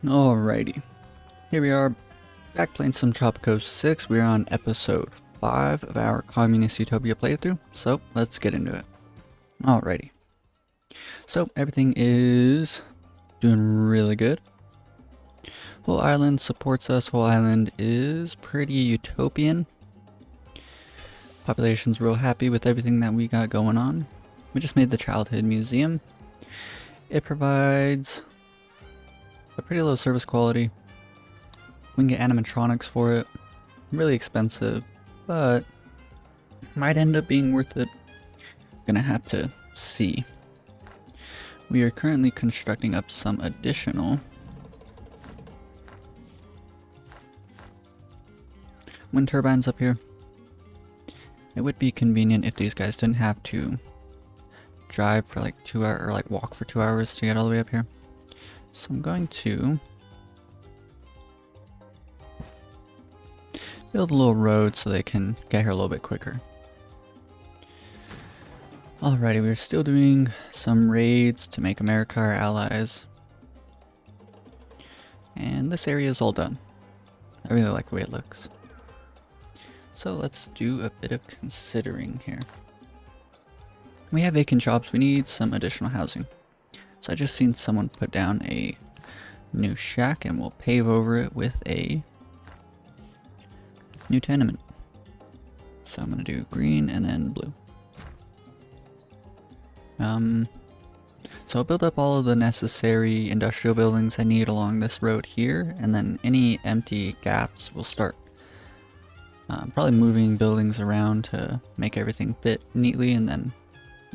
Alrighty, here we are, back playing some Tropico 6. We're on episode 5 of our Communist Utopia playthrough, so let's get into it. Alrighty, so everything is doing really good. Whole Island supports us. Whole Island is pretty utopian. Population's real happy with everything that we got going on. We just made the childhood museum. It provides a pretty low service quality. We can get animatronics for it. Really expensive, but might end up being worth it. Gonna have to see. We are currently constructing up some additional wind turbines up here. It would be convenient if these guys didn't have to drive for like 2 hours or like walk for 2 hours to get all the way up here. So I'm going to build a little road so they can get here a little bit quicker. Alrighty, we're still doing some raids to make America our allies. And this area is all done. I really like the way it looks. So let's do a bit of considering here. We have vacant jobs, we need some additional housing. So I just seen someone put down a new shack and we'll pave over it with a new tenement. So I'm gonna do green and then blue. So I'll build up all of the necessary industrial buildings I need along this road here, and then any empty gaps will start probably moving buildings around to make everything fit neatly, and then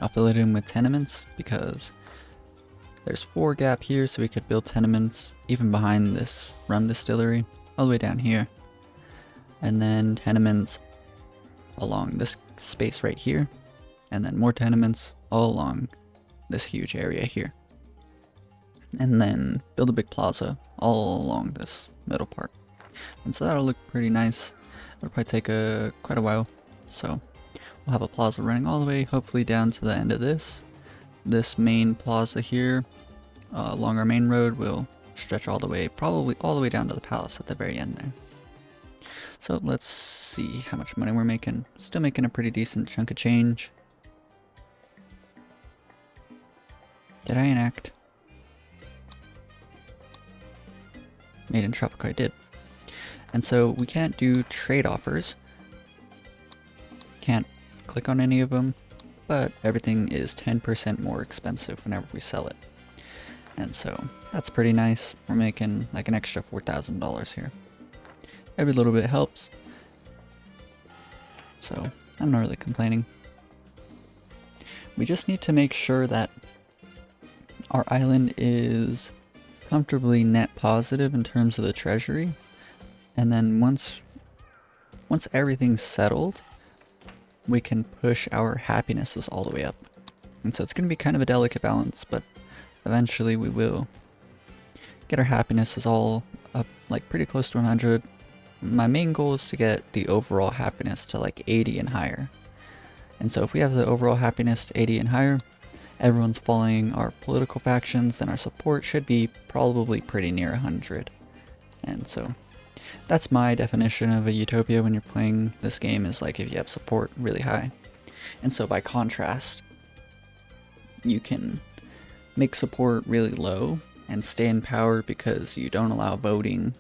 I'll fill it in with tenements because there's 4 gap here, so we could build tenements even behind this rum distillery all the way down here, and then tenements along this space right here, and then more tenements all along this huge area here, and then build a big plaza all along this middle part. And so that'll look pretty nice. It'll probably take quite a while, so we'll have a plaza running all the way hopefully down to the end of this main plaza here. Along our main road will stretch all the way, probably all the way down to the palace at the very end there. So let's see how much money we're making. Still making a pretty decent chunk of change. Did I enact? Made in Tropico, I did. And so we can't do trade offers. Can't click on any of them, but everything is 10% more expensive whenever we sell it. And so that's pretty nice. We're making like an extra $4,000 here. Every little bit helps. So I'm not really complaining. We just need to make sure that our island is comfortably net positive in terms of the treasury. And then once everything's settled, we can push our happinesses all the way up. And so it's going to be kind of a delicate balance, but eventually we will get our happinesses all up like pretty close to 100. My main goal is to get the overall happiness to like 80 and higher. And so if we have the overall happiness to 80 and higher, everyone's following our political factions, then our support should be probably pretty near 100. And so that's my definition of a utopia when you're playing this game, is like if you have support really high. And so by contrast, you can make support really low and stay in power because you don't allow voting.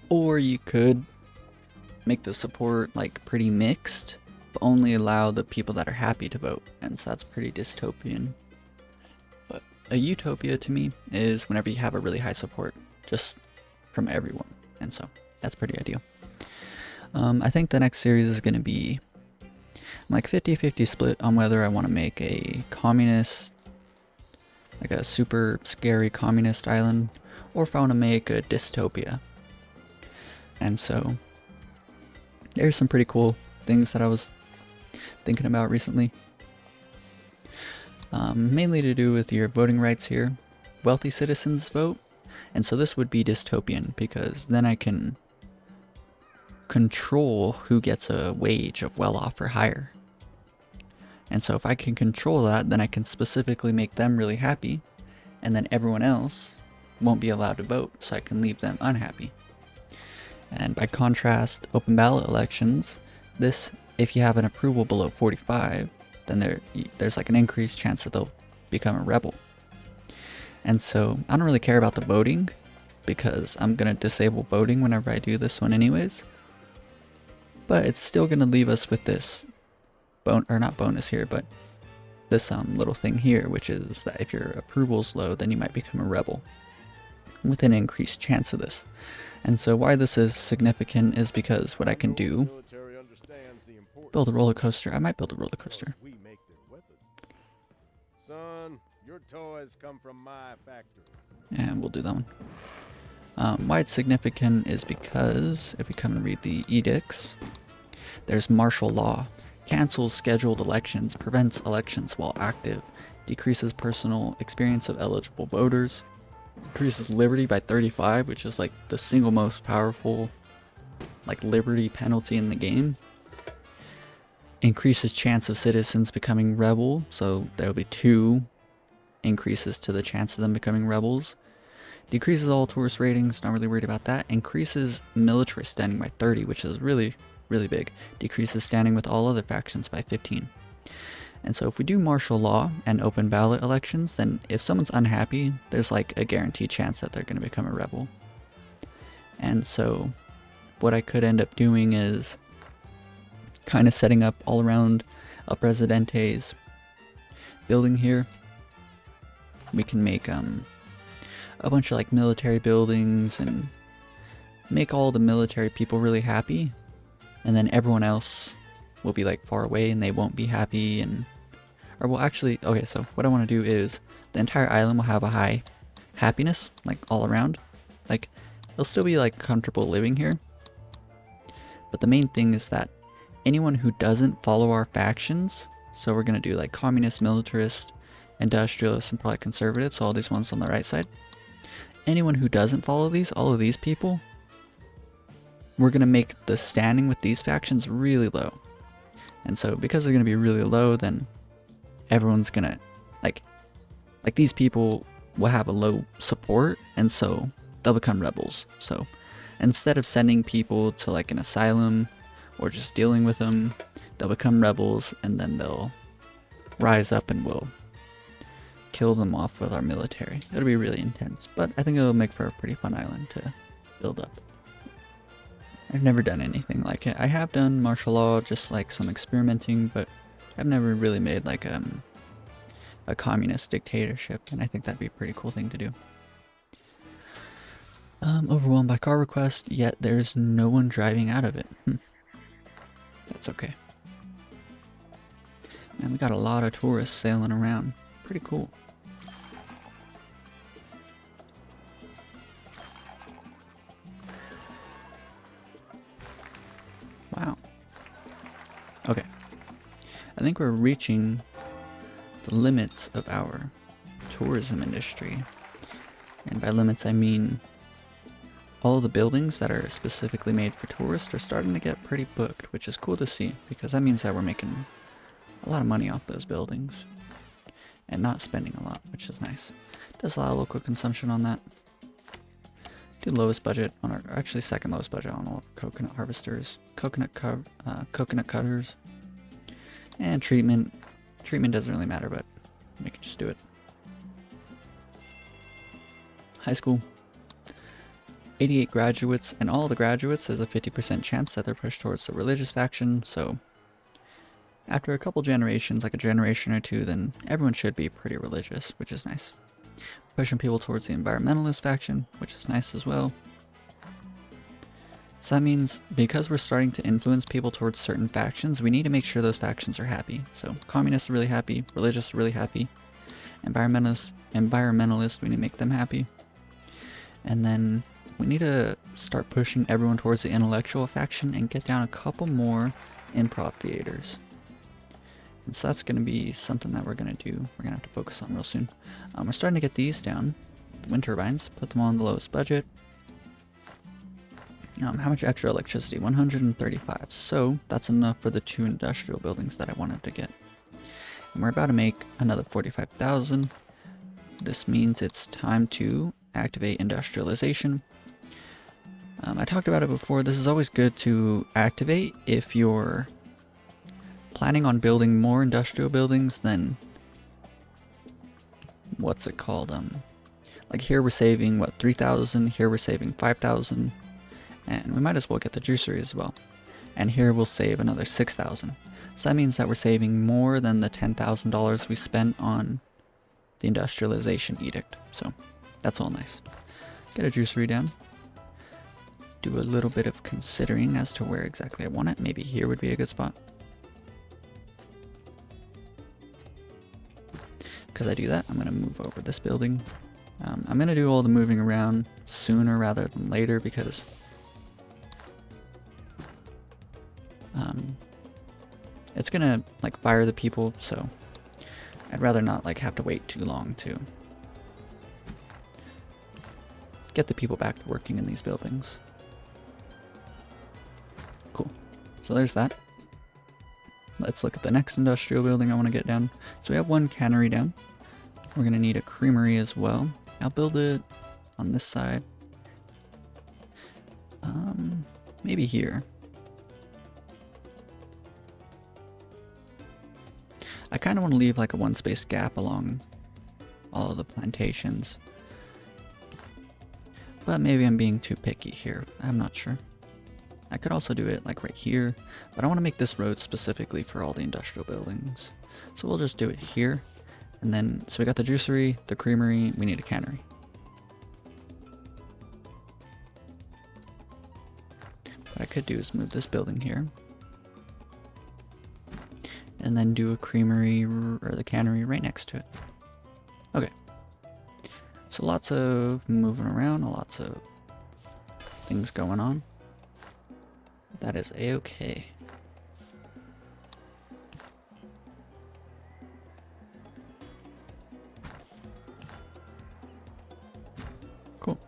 Or you could make the support like pretty mixed, but only allow the people that are happy to vote. And so that's pretty dystopian. But a utopia to me is whenever you have a really high support just from everyone. And so that's pretty ideal. I think the next series is going to be like 50-50 split on whether I want to make a communist, like a super scary communist island, or if I want to make a dystopia. And so there's some pretty cool things that I was thinking about recently. Mainly to do with your voting rights here. Wealthy citizens vote. And so this would be dystopian because then I can control who gets a wage of well off or higher. And so if I can control that, then I can specifically make them really happy, and then everyone else won't be allowed to vote, so I can leave them unhappy. And by contrast, open ballot elections, this, if you have an approval below 45, then there's like an increased chance that they'll become a rebel. And so I don't really care about the voting, because I'm going to disable voting whenever I do this one anyways. But it's still going to leave us with this, not bonus here, but this little thing here, which is that if your approval's low, then you might become a rebel, with an increased chance of this. And so why this is significant is because what I can do, build a roller coaster. I might build a roller coaster. Son, your toys come from my factory. And we'll do that one. Why it's significant is because if we come and read the edicts, there's martial law. Cancels scheduled elections, prevents elections while active, decreases personal experience of eligible voters, increases liberty by 35, which is like the single most powerful like liberty penalty in the game. Increases chance of citizens becoming rebel, so there will be 2 increases to the chance of them becoming rebels. Decreases all tourist ratings, not really worried about that. Increases militarist standing by 30, which is really big. Decreases standing with all other factions by 15. And so if we do martial law and open ballot elections, then if someone's unhappy, there's like a guaranteed chance that they're going to become a rebel. And so what I could end up doing is kind of setting up all around a Presidente's building here. We can make a bunch of like military buildings and make all the military people really happy, and then everyone else will be like far away and they won't be happy. And or well, actually, okay, so what I want to do is the entire island will have a high happiness, like all around. Like it'll still be like comfortable living here, but the main thing is that anyone who doesn't follow our factions, so we're gonna do like communist, militarist, industrialist, and probably conservative, so all these ones on the right side. Anyone who doesn't follow these, all of these people, we're going to make the standing with these factions really low. And so because they're going to be really low, then everyone's going to, like these people will have a low support, and so they'll become rebels. So instead of sending people to like an asylum or just dealing with them, they'll become rebels, and then they'll rise up and we'll kill them off with our military. It'll be really intense, but I think it'll make for a pretty fun island to build up. I've never done anything like it. I have done martial law, just like some experimenting, but I've never really made like a communist dictatorship, and I think that'd be a pretty cool thing to do. Overwhelmed by car requests, yet there's no one driving out of it. That's okay. Man, we got a lot of tourists sailing around. Pretty cool. Wow. Okay. I think we're reaching the limits of our tourism industry. And by limits, I mean all the buildings that are specifically made for tourists are starting to get pretty booked, which is cool to see, because that means that we're making a lot of money off those buildings and not spending a lot, which is nice. Does a lot of local consumption on that. Do lowest budget on our, actually second lowest budget on all coconut harvesters, coconut cutters, and treatment. Treatment doesn't really matter, but we can just do it. High school. 88 graduates, and all the graduates, there's a 50% chance that they're pushed towards the religious faction, so after a couple generations, like a generation or two, then everyone should be pretty religious, which is nice. Pushing people towards the environmentalist faction, which is nice as well. So that means because we're starting to influence people towards certain factions, we need to make sure those factions are happy. So communists are really happy, religious are really happy, environmentalists, we need to make them happy. And then we need to start pushing everyone towards the intellectual faction and get down a couple more improv theaters. And so that's going to be something that we're going to do. We're going to have to focus on real soon. We're starting to get these down, the wind turbines, put them on the lowest budget. How much extra electricity? 135. So that's enough for the 2 industrial buildings that I wanted to get. And we're about to make another 45,000. This means it's time to activate industrialization. I talked about it before. This is always good to activate if you're planning on building more industrial buildings than what's it called? Like here we're saving what, 3,000. Here we're saving 5,000, and we might as well get the juicery as well. And here we'll save another 6,000. So that means that we're saving more than the $10,000 we spent on the industrialization edict. So that's all nice. Get a juicery down. Do a little bit of considering as to where exactly I want it. Maybe here would be a good spot. Because I do that, I'm going to move over this building. I'm going to do all the moving around sooner rather than later because it's going to like fire the people, so I'd rather not like have to wait too long to get the people back to working in these buildings. Cool. So there's that. Let's look at the next industrial building I want to get down. So we have one cannery down. We're going to need a creamery as well. I'll build it on this side. Maybe here. I kind of want to leave like a one-space gap along all of the plantations. But maybe I'm being too picky here. I'm not sure. I could also do it like right here, but I want to make this road specifically for all the industrial buildings. So we'll just do it here. And then, so we got the juicery, the creamery, we need a cannery. What I could do is move this building here. And then do a creamery, or the cannery right next to it. Okay. So lots of moving around, lots of things going on. That is a-okay. Cool.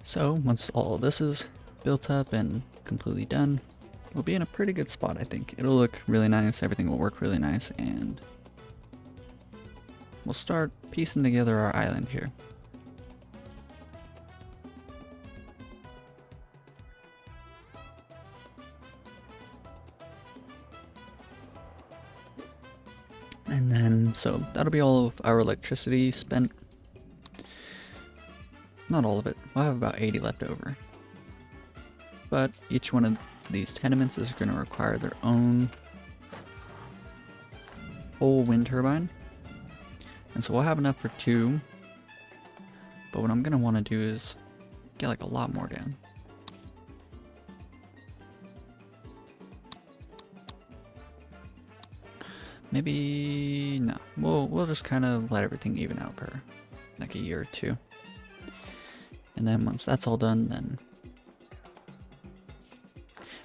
So once all this is built up and completely done, we'll be in a pretty good spot, I think. It'll look really nice, everything will work really nice, and we'll start piecing together our island here. And then, so that'll be all of our electricity spent. Not all of it. We'll have about 80 left over. But each one of these tenements is going to require their own whole wind turbine. And so we'll have enough for 2. But what I'm going to want to do is get like a lot more down. Maybe no. We'll just kind of let everything even out per like a year or 2. And then once that's all done, then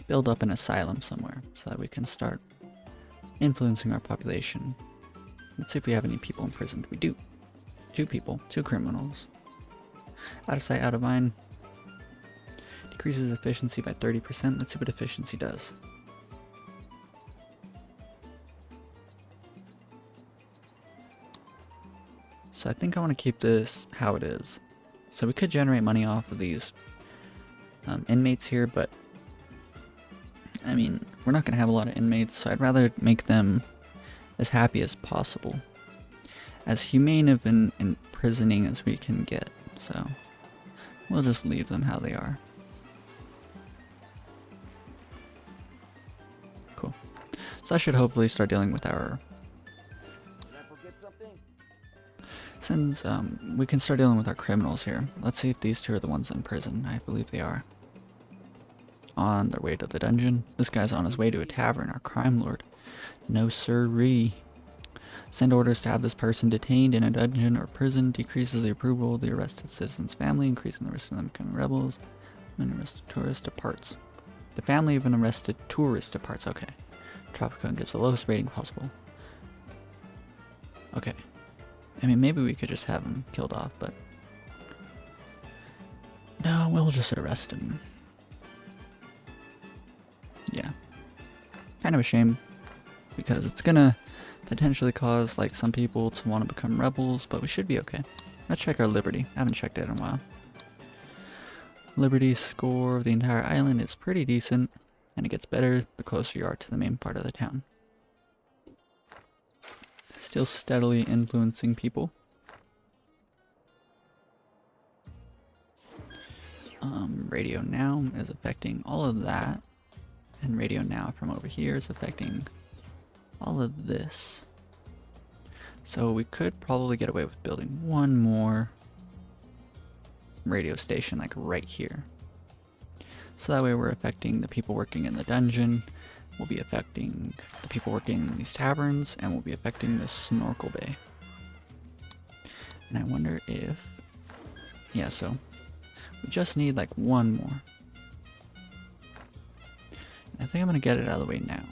build up an asylum somewhere so that we can start influencing our population. Let's see if we have any people imprisoned. We do. 2 people, 2 criminals. Out of sight, out of mind. Decreases efficiency by 30%. Let's see what efficiency does. So I think I want to keep this how it is. So we could generate money off of these inmates here, but I mean, we're not going to have a lot of inmates, so I'd rather make them as happy as possible. As humane of an imprisoning as we can get, so we'll just leave them how they are. Cool. So I should hopefully start dealing with our... Since we can start dealing with our criminals here. Let's see if these 2 are the ones in prison. I believe they are. On their way to the dungeon. This guy's on his way to a tavern, our crime lord. No sirree. Send orders to have this person detained in a dungeon or prison. Decreases the approval of the arrested citizen's family, increasing the risk of them becoming rebels. When an arrested tourist departs. The family of an arrested tourist departs. Okay. Tropico gives the lowest rating possible. Okay. I mean, maybe we could just have him killed off, but... No, we'll just arrest him. Yeah. Kind of a shame, because it's gonna potentially cause, like, some people to want to become rebels, but we should be okay. Let's check our Liberty. I haven't checked it in a while. Liberty score of the entire island is pretty decent, and it gets better the closer you are to the main part of the town. Still steadily influencing people. Radio now is affecting all of that, and radio now from over here is affecting all of this. So we could probably get away with building one more radio station like right here. So that way we're affecting the people working in the dungeon, we'll be affecting the people working in these taverns, and we'll be affecting this snorkel bay. And I wonder if... yeah, so we just need like one more. I think I'm gonna get it out of the way now.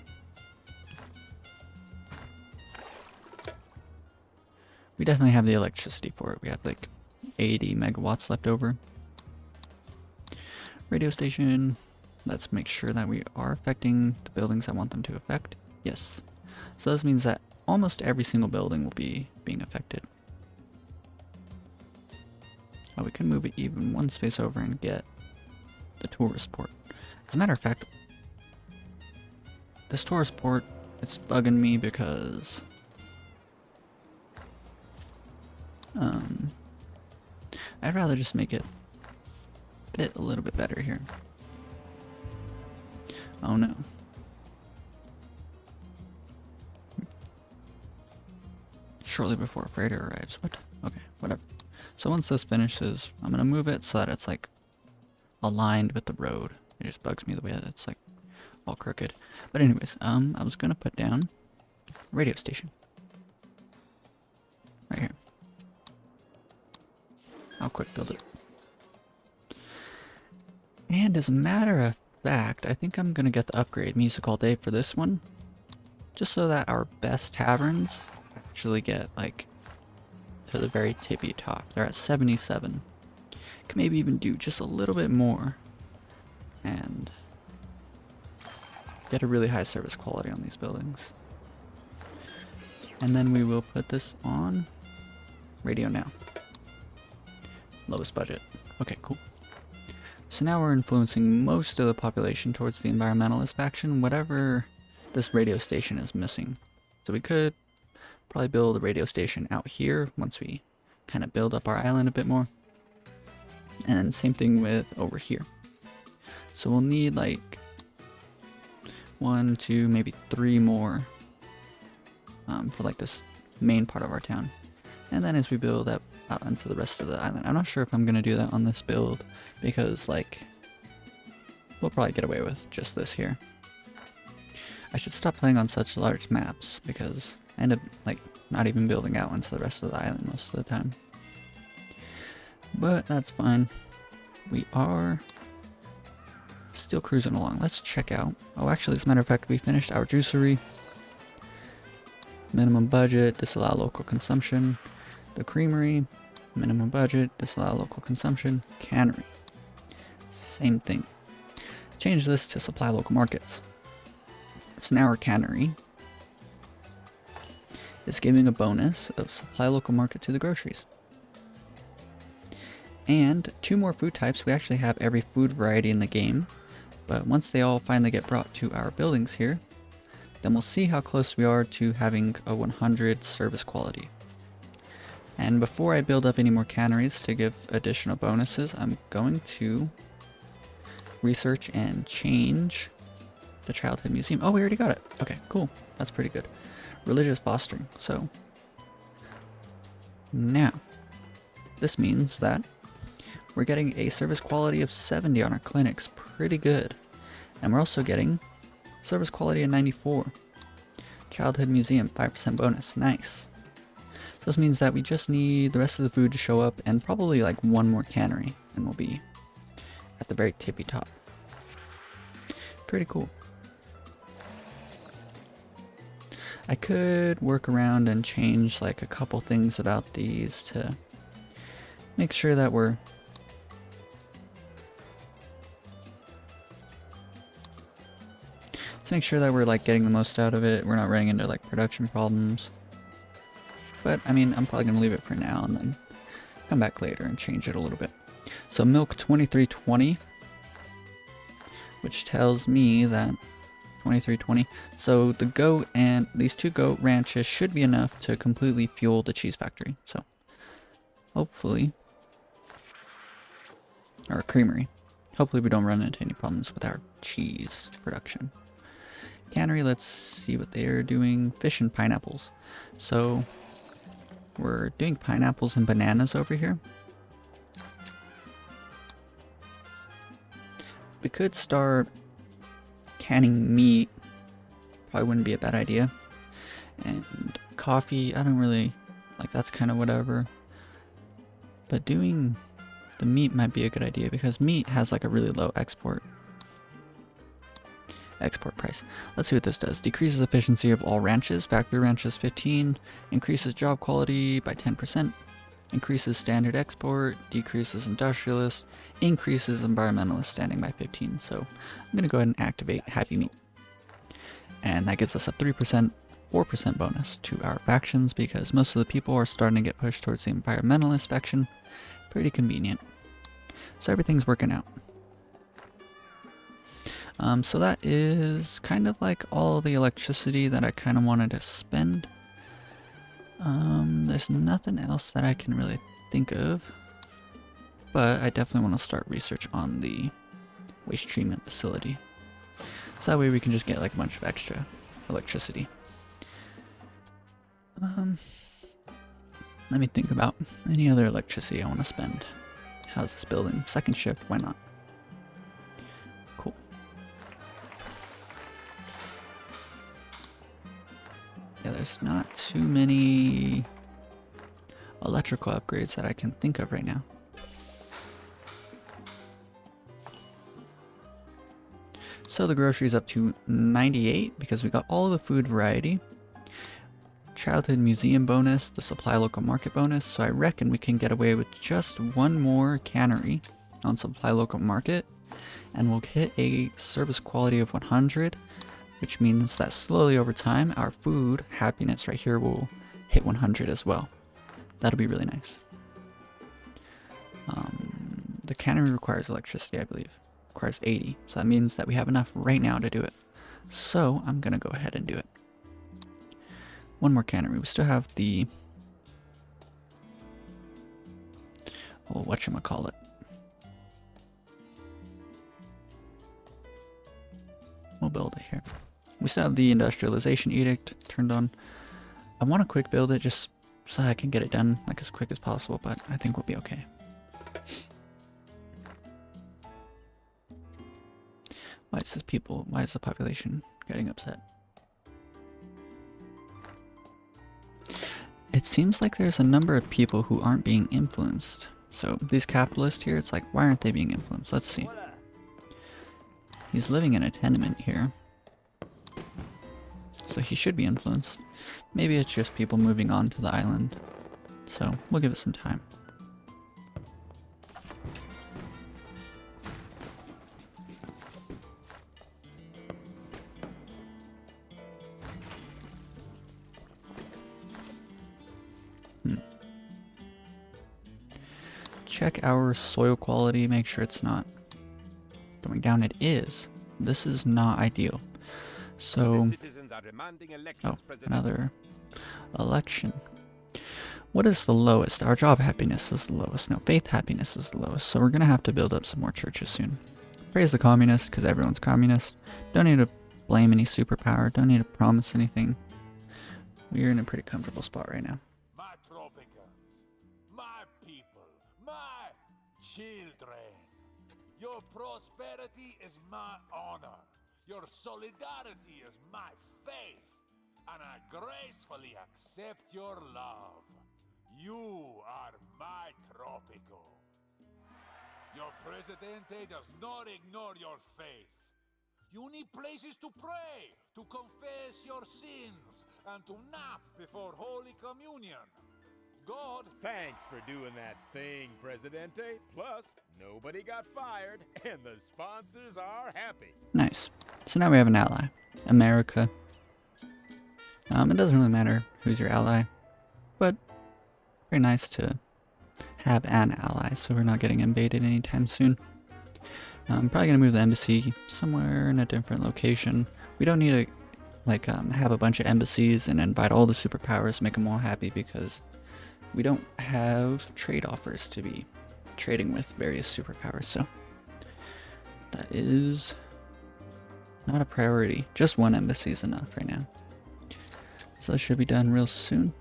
We definitely have the electricity for it. We have like 80 megawatts left over. Radio station. Let's make sure that we are affecting the buildings I want them to affect. Yes. So this means that almost every single building will be being affected. Oh, we can move it even one space over and get the tourist port. As a matter of fact, this tourist port, it's bugging me because I'd rather just make it fit a little bit better here. Oh no. Shortly before a freighter arrives. What? Okay, whatever. So once this finishes, I'm gonna move it so that it's like aligned with the road. It just bugs me the way that it's like all crooked. But anyways, I was gonna put down radio station. Right here. I'll quick build it. And as a matter of fact, I think I'm gonna get the upgrade music all day for this one. Just so that our best taverns actually get like to the very tippy top. They're at 77. Can maybe even do just a little bit more and get a really high service quality on these buildings. And then we will put this on radio now. Lowest budget. Okay, cool. So now we're influencing most of the population towards the environmentalist faction, whatever this radio station is missing. So we could probably build a radio station out here once we kind of build up our island a bit more. And same thing with over here. So we'll need like 1, 2, maybe 3 more for like this main part of our town. And then as we build up out into the rest of the island, I'm not sure if I'm going to do that on this build because like we'll probably get away with just this here. I should stop playing on such large maps because I end up like not even building out into the rest of the island most of the time. But that's fine. We are still cruising along. Let's check out. Oh, actually, as a matter of fact, we finished our juicery. Minimum budget, disallow local consumption. The creamery, minimum budget, disallow local consumption. Cannery, same thing. Change this to supply local markets. So now our cannery is giving a bonus of supply local market to the groceries. And 2 more food types. We actually have every food variety in the game, but once they all finally get brought to our buildings here, then we'll see how close we are to having a 100 service quality. And before I build up any more canneries to give additional bonuses, I'm going to research and change the childhood museum. Oh, we already got it. Okay, cool. That's pretty good. Religious fostering. So now this means that we're getting a service quality of 70 on our clinics. Pretty good. And we're also getting service quality of 94. Childhood museum, 5% bonus. Nice. So this means that we just need the rest of the food to show up and probably like 1 more cannery and we'll be at the very tippy top. Pretty cool. I could work around and change like a couple things about these to make sure that we're like getting the most out of it. We're not running into like production problems. But I mean, I'm probably gonna leave it for now and then come back later and change it a little bit. So milk 2320, which tells me that 2320. So the goat and these 2 goat ranches should be enough to completely fuel the cheese factory. So hopefully, or creamery. Hopefully we don't run into any problems with our cheese production. Cannery, let's see what they're doing. Fish and pineapples. So we're doing pineapples and bananas over here. We could start canning meat. Probably wouldn't be a bad idea. And coffee, I don't really, like, that's kind of whatever. But doing the meat might be a good idea because meat has like a really low export price. Let's see what this does. Decreases efficiency of all ranches. Factory ranches 15. Increases job quality by 10%. Increases standard export. Decreases industrialist. Increases environmentalist standing by 15. So I'm going to go ahead and activate happy meat. And that gives us a 3%, 4% bonus to our factions because most of the people are starting to get pushed towards the environmentalist faction. Pretty convenient. So everything's working out. So that is kind of like all the electricity that I kind of wanted to spend. There's nothing else that I can really think of. But I definitely want to start research on the waste treatment facility. So that way we can just get like a bunch of extra electricity. Let me think about any other electricity I want to spend. How's this building? Second shift, why not? Cool. Yeah, there's not too many electrical upgrades that I can think of right now. So the grocery's up to 98 because we got all the food variety. Childhood museum bonus, the supply local market bonus, so I reckon we can get away with just one more cannery on supply local market and we'll hit a service quality of 100, which means that slowly over time our food happiness right here will hit 100 as well. That'll be really nice. The cannery requires electricity, I believe. Requires 80, so that means that we have enough right now to do it. So I'm gonna go ahead and do it. One more cannery. We still have the whatchamacallit. We'll build it here. We still have the industrialization edict turned on. I want to quick build it just so I can get it done like as quick as possible, but I think we'll be okay. Why is the population getting upset? It seems like there's a number of people who aren't being influenced. So these capitalists here, it's like, why aren't they being influenced? Let's see. He's living in a tenement here. So he should be influenced. Maybe it's just people moving on to the island. So we'll give it some time. Check our soil quality, make sure it's not going down. It is. This is not ideal. So, oh, another election. What is the lowest? Our job happiness is the lowest. No, faith happiness is the lowest. So we're going to have to build up some more churches soon. Praise the communists, because everyone's communist. Don't need to blame any superpower. Don't need to promise anything. We're in a pretty comfortable spot right now. My Tropicans, my people, my children. Your prosperity is my honor. Your solidarity is my faith. And I gracefully accept your love. You are my Tropico. Your Presidente does not ignore your faith. You need places to pray, to confess your sins, and to nap before Holy Communion. God... Thanks for doing that thing, Presidente. Plus, nobody got fired, and the sponsors are happy. Nice. So now we have an ally. America. It doesn't really matter who's your ally, but very nice to have an ally, so we're not getting invaded anytime soon. I'm probably gonna move the embassy somewhere in a different location. We don't need to have a bunch of embassies and invite all the superpowers, make them all happy, because we don't have trade offers to be trading with various superpowers, so that is not a priority. Just one embassy is enough right now. So this should be done real soon.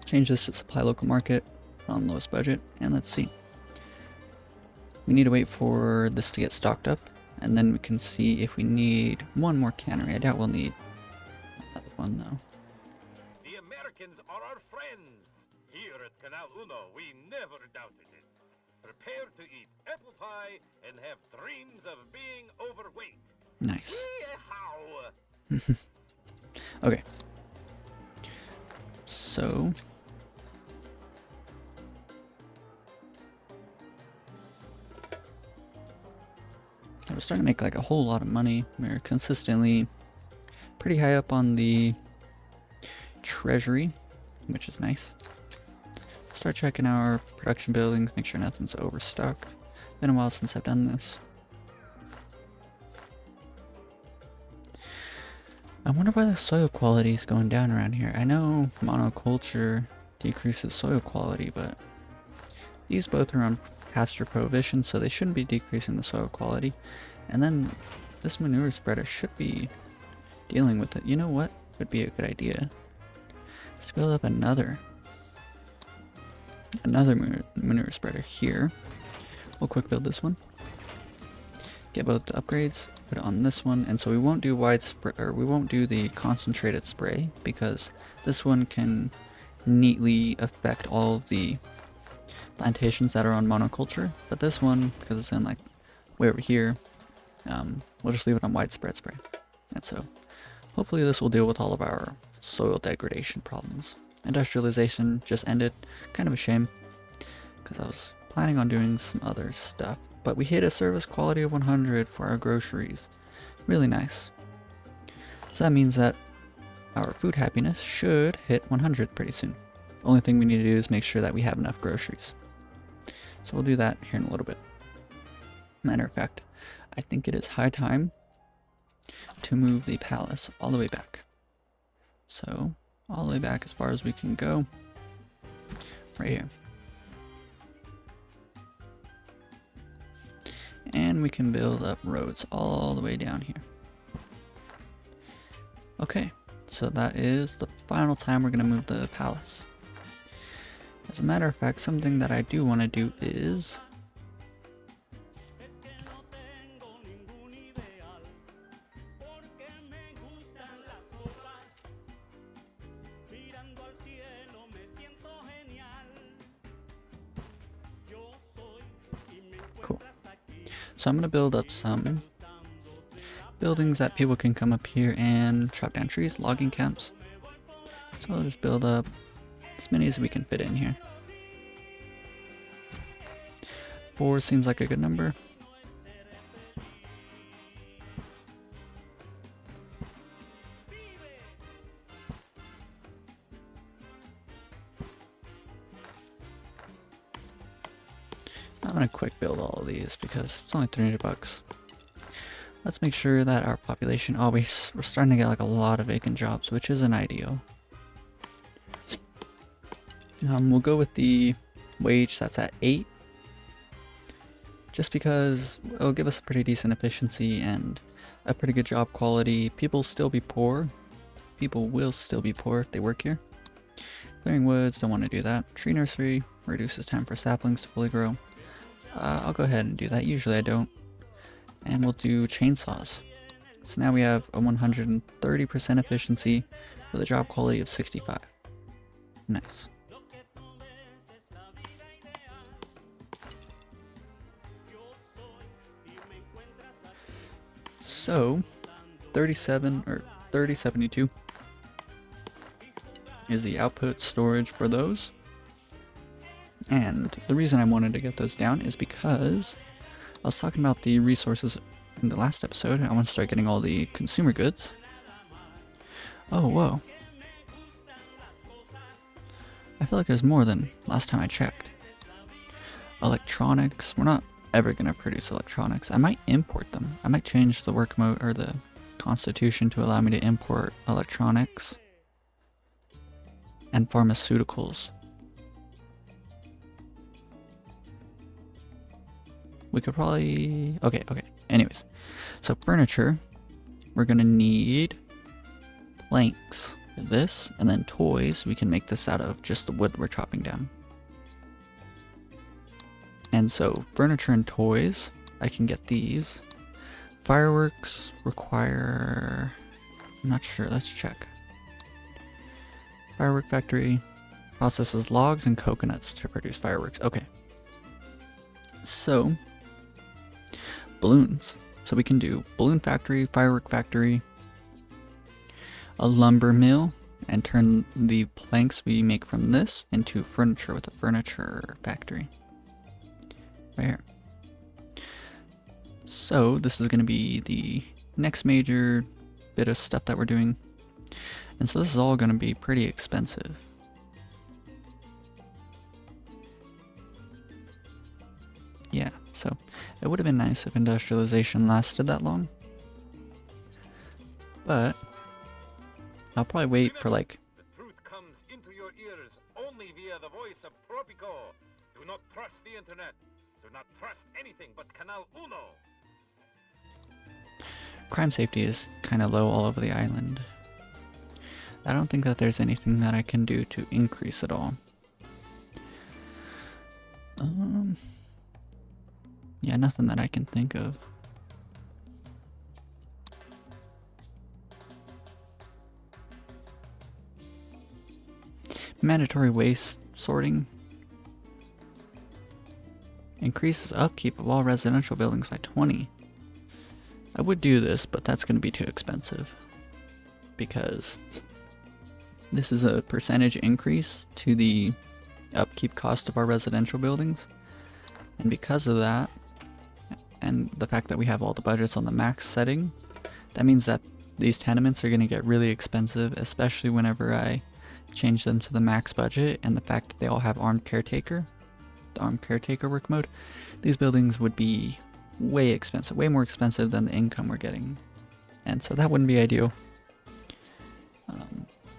Change this to supply local market on lowest budget, and let's see. We need to wait for this to get stocked up, and then we can see if we need one more cannery. I doubt we'll need another one though. The Americans are our friends. Here at Canal Uno, we never doubted it. Prepare to eat apple pie and have dreams of being overweight. Nice. Yeehaw! Okay. So we're starting to make like a whole lot of money. We're consistently pretty high up on the treasury, which is nice. Start checking our production buildings, make sure nothing's overstocked. Been a while since I've done this. I wonder why the soil quality is going down around here. I know monoculture decreases soil quality, but these both are on pasture prohibition, so they shouldn't be decreasing the soil quality. And then this manure spreader should be dealing with it. You know what would be a good idea? Let's build up another manure spreader here. We'll quick build this one. Get both the upgrades, put it on this one, and so we won't do we won't do the concentrated spray, because this one can neatly affect all of the plantations that are on monoculture. But this one, because it's in like way over here, we'll just leave it on widespread spray. And so hopefully this will deal with all of our soil degradation problems. Industrialization just ended, kind of a shame, because I was planning on doing some other stuff. But we hit a service quality of 100 for our groceries. Really nice. So that means that our food happiness should hit 100 pretty soon. The only thing we need to do is make sure that we have enough groceries. So we'll do that here in a little bit. Matter of fact, I think it is high time to move the palace all the way back. So, all the way back as far as we can go. Right here. And we can build up roads all the way down here. Okay, so that is the final time we're going to move the palace. As a matter of fact, something that I do want to do is cool. So I'm going to build up some buildings that people can come up here and chop down trees, logging camps. So I'll just build up as many as we can fit in here. 4 seems like a good number. I'm gonna quick build all of these because it's only 300 bucks. Let's make sure that our population we're starting to get like a lot of vacant jobs, which isn't ideal. We'll go with the wage that's at 8, just because it'll give us a pretty decent efficiency and a pretty good job quality. People will still be poor if they work here. Clearing woods, don't want to do that. Tree nursery reduces time for saplings to fully grow. I'll go ahead and do that. Usually I don't. And we'll do chainsaws. So now we have a 130% efficiency with a job quality of 65. Nice. So 3072 is the output storage for those. And the reason I wanted to get those down is because I was talking about the resources in the last episode. I want to start getting all the consumer goods. Oh, whoa. I feel like there's more than last time I checked. Electronics, we're not ever going to produce electronics. I might import them. I might change the work mode or the constitution to allow me to import electronics and pharmaceuticals. We could probably... Okay. Anyways. So furniture, we're going to need planks for this, and then toys, we can make this out of just the wood we're chopping down. And so furniture and toys, I can get these. Fireworks require... I'm not sure, let's check. Firework factory processes logs and coconuts to produce fireworks. Okay. So, balloons. So we can do balloon factory, firework factory, a lumber mill, and turn the planks we make from this into furniture with a furniture factory. Right here. So this is going to be the next major bit of stuff that we're doing. And so this is all going to be pretty expensive. Yeah, so it would have been nice if industrialization lasted that long. But I'll probably wait for like... The truth comes into your ears only via the voice of Tropico. Do not trust the internet. Do not trust anything but Canal Uno. Crime safety is kind of low all over the island. I don't think that there's anything that I can do to increase it all. Yeah, nothing that I can think of. Mandatory waste sorting. Increases upkeep of all residential buildings by 20. I would do this, but that's going to be too expensive. Because this is a percentage increase to the upkeep cost of our residential buildings. And because of that, and the fact that we have all the budgets on the max setting, that means that these tenements are going to get really expensive, especially whenever I change them to the max budget, and the fact that they all have armed caretaker, the armed caretaker work mode, these buildings would be way expensive, way more expensive than the income we're getting. And so that wouldn't be ideal.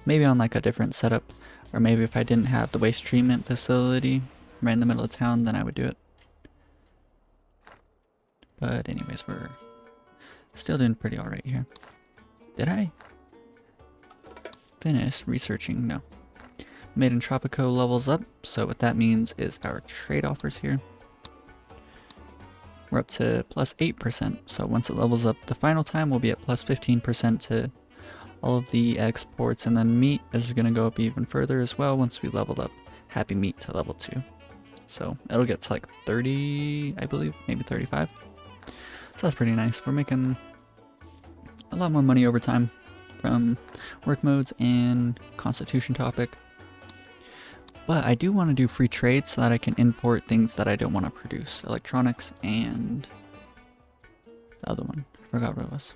Maybe on like a different setup, or maybe if I didn't have the waste treatment facility right in the middle of town, then I would do it. But anyways, we're still doing pretty alright here. Did I finish researching? No. Made in Tropico levels up, so what that means is our trade offers here. We're up to plus 8%, so once it levels up the final time, we'll be at plus 15% to all of the exports, and then meat is going to go up even further as well once we leveled up Happy Meat to level 2. So it'll get to like 30, I believe, maybe 35. So that's pretty nice. We're making a lot more money over time from work modes and constitution topic. But I do want to do free trade so that I can import things that I don't want to produce. Electronics and the other one. I forgot what it was.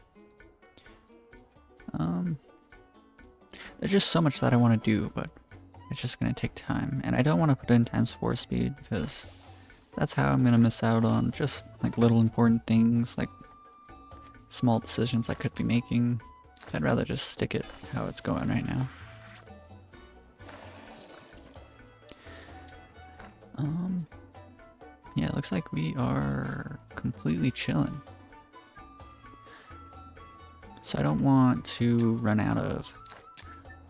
There's just so much that I want to do, but it's just going to take time. And I don't want to put in ×4 speed because that's how I'm going to miss out on just like little important things, like small decisions I could be making. I'd rather just stick it how it's going right now. Yeah, it looks like we are completely chilling. So I don't want to run out of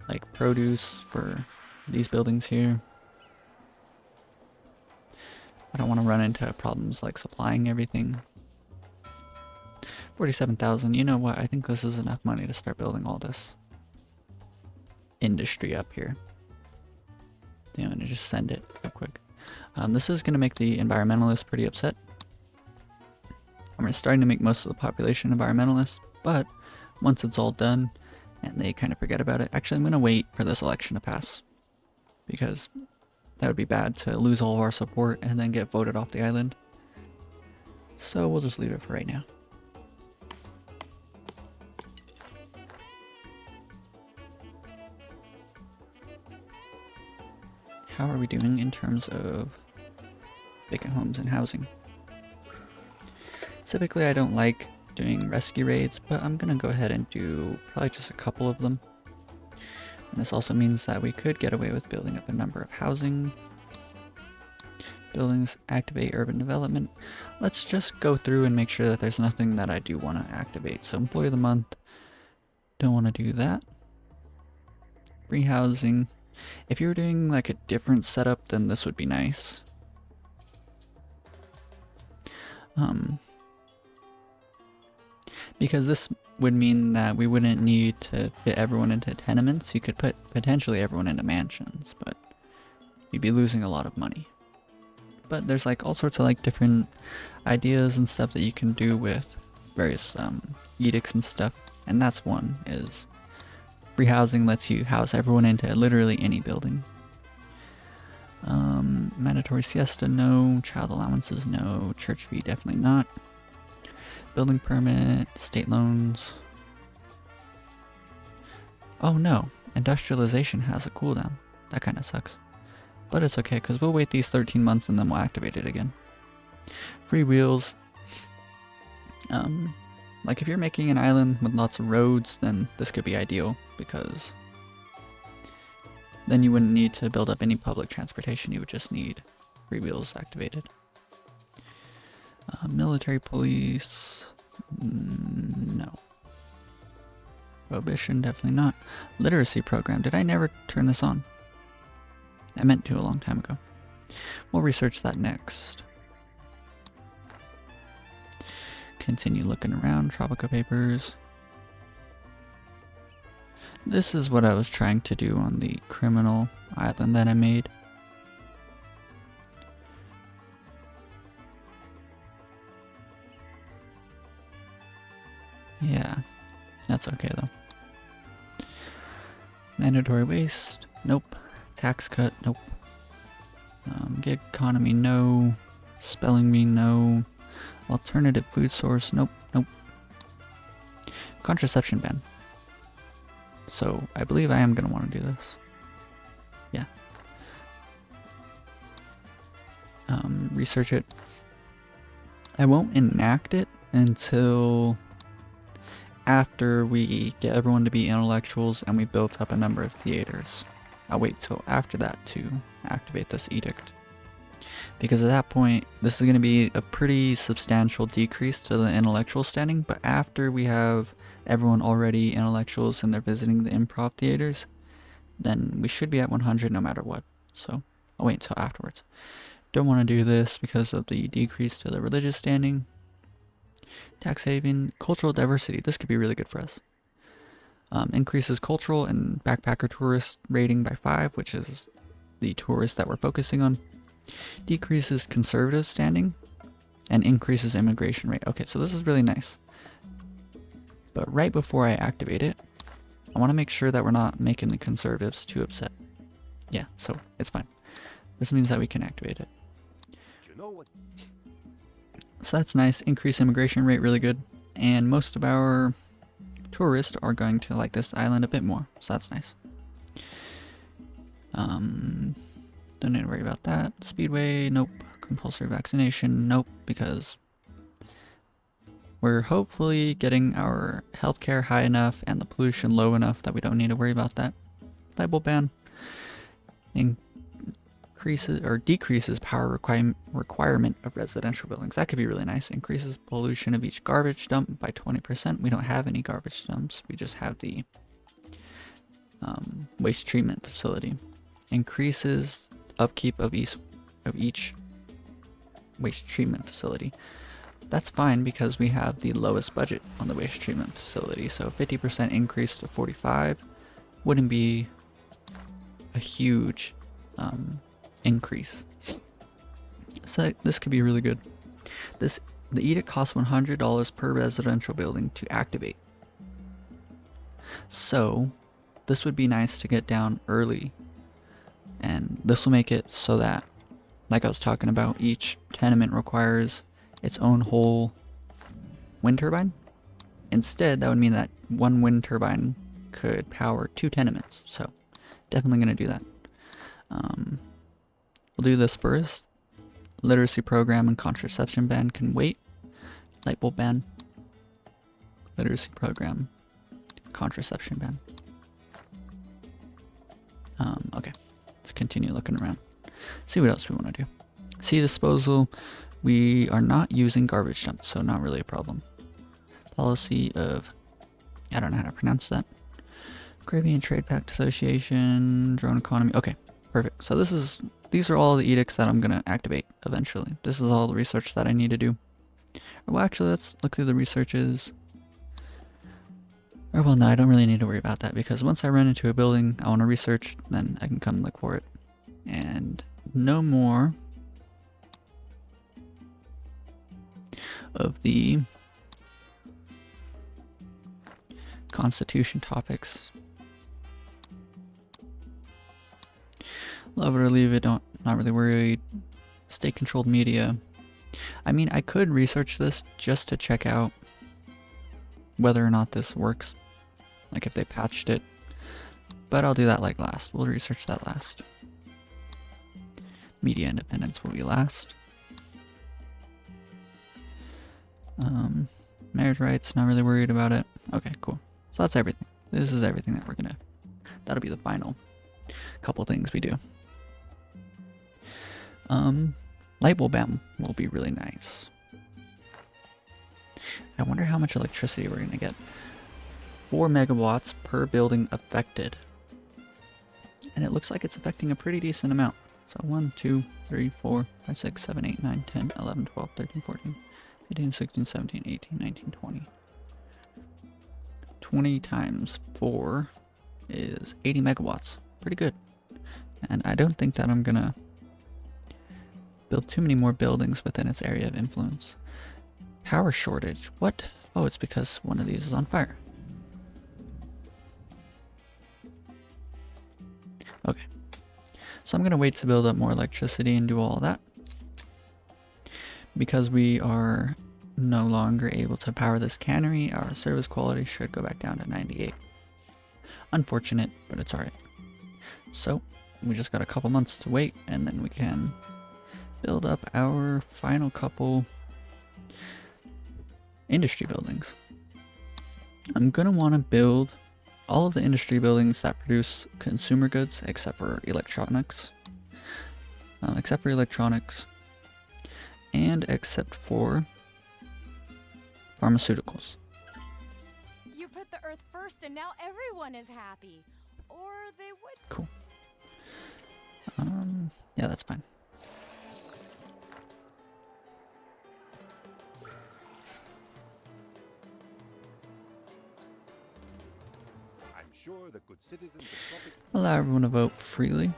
like produce for these buildings here. I don't want to run into problems like supplying everything. 47,000, you know what, I think this is enough money to start building all this industry up here. I'm gonna just send it real quick. This is gonna make the environmentalists pretty upset. We're starting to make most of the population environmentalists, but once it's all done and they kind of forget about it, actually I'm gonna wait for this election to pass because that would be bad to lose all of our support and then get voted off the island. So we'll just leave it for right now. How are we doing in terms of vacant homes and housing. Typically I don't like doing rescue raids, but I'm gonna go ahead and do probably just a couple of them. And this also means that we could get away with building up a number of housing buildings, activate urban development. Let's just go through and make sure that there's nothing that I do want to activate. So employee of the month, don't want to do that. Free housing. If you were doing like a different setup, then this would be nice. Because this would mean that we wouldn't need to fit everyone into tenements. You could put potentially everyone into mansions, but you'd be losing a lot of money. But there's like all sorts of like different ideas and stuff that you can do with various edicts and stuff. And that's one is free housing lets you house everyone into literally any building. Mandatory siesta, no. Child allowances, no. Church fee, definitely not. Building permit, state loans. Oh no, industrialization has a cooldown. That kind of sucks. But it's okay, because we'll wait these 13 months and then we'll activate it again. Free wheels. Like if you're making an island with lots of roads, then this could be ideal, because then you wouldn't need to build up any public transportation, you would just need free wheels activated. Military police, no. Prohibition, definitely not. Literacy program, did I never turn this on? I meant to a long time ago. We'll research that next. Continue looking around, Tropico papers. This is what I was trying to do on the criminal island that I made. Yeah, that's okay though. Mandatory waste, nope. Tax cut, nope. Gig economy, no. Spelling bee, no. Alternative food source, nope, nope. Contraception ban. So I believe I am going to want to do this. Yeah. Research it. I won't enact it until after we get everyone to be intellectuals and we built up a number of theaters. I'll wait till after that to activate this edict. Because at that point, this is going to be a pretty substantial decrease to the intellectual standing, but after we have everyone already intellectuals and they're visiting the improv theaters, then we should be at 100 no matter what. So I'll wait until afterwards. Don't want to do this because of the decrease to the religious standing. Tax haven, cultural diversity. This could be really good for us. Increases cultural and backpacker tourist rating by 5, which is the tourists that we're focusing on. Decreases conservative standing and increases immigration rate. Okay, so this is really nice. But right before I activate it, I want to make sure that we're not making the conservatives too upset. Yeah, so it's fine. This means that we can activate it. You know what? So that's nice. Increase immigration rate, really good. And most of our tourists are going to like this island a bit more, so that's nice. Don't need to worry about that. Speedway, nope. Compulsory vaccination, nope, because we're hopefully getting our healthcare high enough and the pollution low enough that we don't need to worry about that. Libel ban increases or decreases power requirement of residential buildings. That could be really nice. Increases pollution of each garbage dump by 20%. We don't have any garbage dumps. We just have the waste treatment facility. Increases upkeep of each waste treatment facility. That's fine because we have the lowest budget on the waste treatment facility. So 50% increase to 45 wouldn't be a huge increase. So this could be really good. The edict costs $100 per residential building to activate. So this would be nice to get down early. And this will make it so that, like I was talking about, each tenement requires its own whole wind turbine. Instead, that would mean that one wind turbine could power 2 tenements. So definitely going to do that. We'll do this first. literacy program and contraception ban can wait. Light bulb ban. Literacy program. Contraception ban. Okay. Let's continue looking around. See what else we want to do. Sea disposal. We are not using garbage dumps, so not really a problem. Policy of... I don't know how to pronounce that. Caribbean Trade Pact Association. Drone economy. Okay. Perfect. So these are all the edicts that I'm going to activate eventually. This is all the research that I need to do. Well, actually, let's look through the researches. Or, well, no, I don't really need to worry about that because once I run into a building I want to research, then I can come look for it. And no more of the Constitution topics. Love it or leave it, not really worried. State-controlled media. I mean, I could research this just to check out whether or not this works. Like if they patched it. But I'll do that like last. We'll research that last. Media independence will be last. Marriage rights, not really worried about it. Okay, cool. So that's everything. This is everything that we're gonna... That'll be the final couple things we do. Light bulb ban will be really nice. I wonder how much electricity we're gonna get. 4 megawatts per building affected. And it looks like it's affecting a pretty decent amount. So 1, 2, 3, 4, 5, 6, 7, 8, 9, 10, 11, 12, 13, 14, 15, 16, 17, 18, 19, 20. 20 times 4 is 80 megawatts. Pretty good. And I don't think that I'm gonna build too many more buildings within its area of influence. Power shortage. What? Oh, it's because one of these is on fire. Okay. So I'm going to wait to build up more electricity and do all that. Because we are no longer able to power this cannery, our service quality should go back down to 98. Unfortunate, but it's alright. So, we just got a couple months to wait, and then we can build up our final couple industry buildings. I'm going to want to build all of the industry buildings that produce consumer goods except for electronics. And except for pharmaceuticals. You put the earth first and now everyone is happy. Or they would. Cool. Yeah, that's fine. I'm sure the good citizens of Tropico... Allow everyone to vote freely.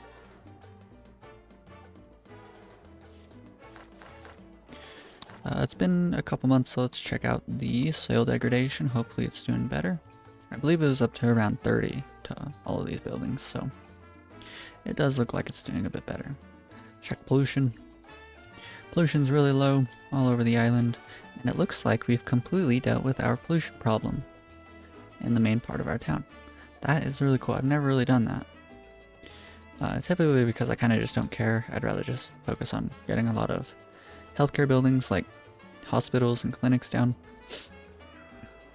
It's been a couple months, so let's check out the soil degradation. Hopefully it's doing better. I believe it was up to around 30 to all of these buildings, so it does look like it's doing a bit better. Check pollution. Pollution's really low all over the island, and it looks like we've completely dealt with our pollution problem in the main part of our town. That is really cool. I've never really done that. Typically because I kind of just don't care. I'd rather just focus on getting a lot of healthcare buildings like hospitals and clinics down.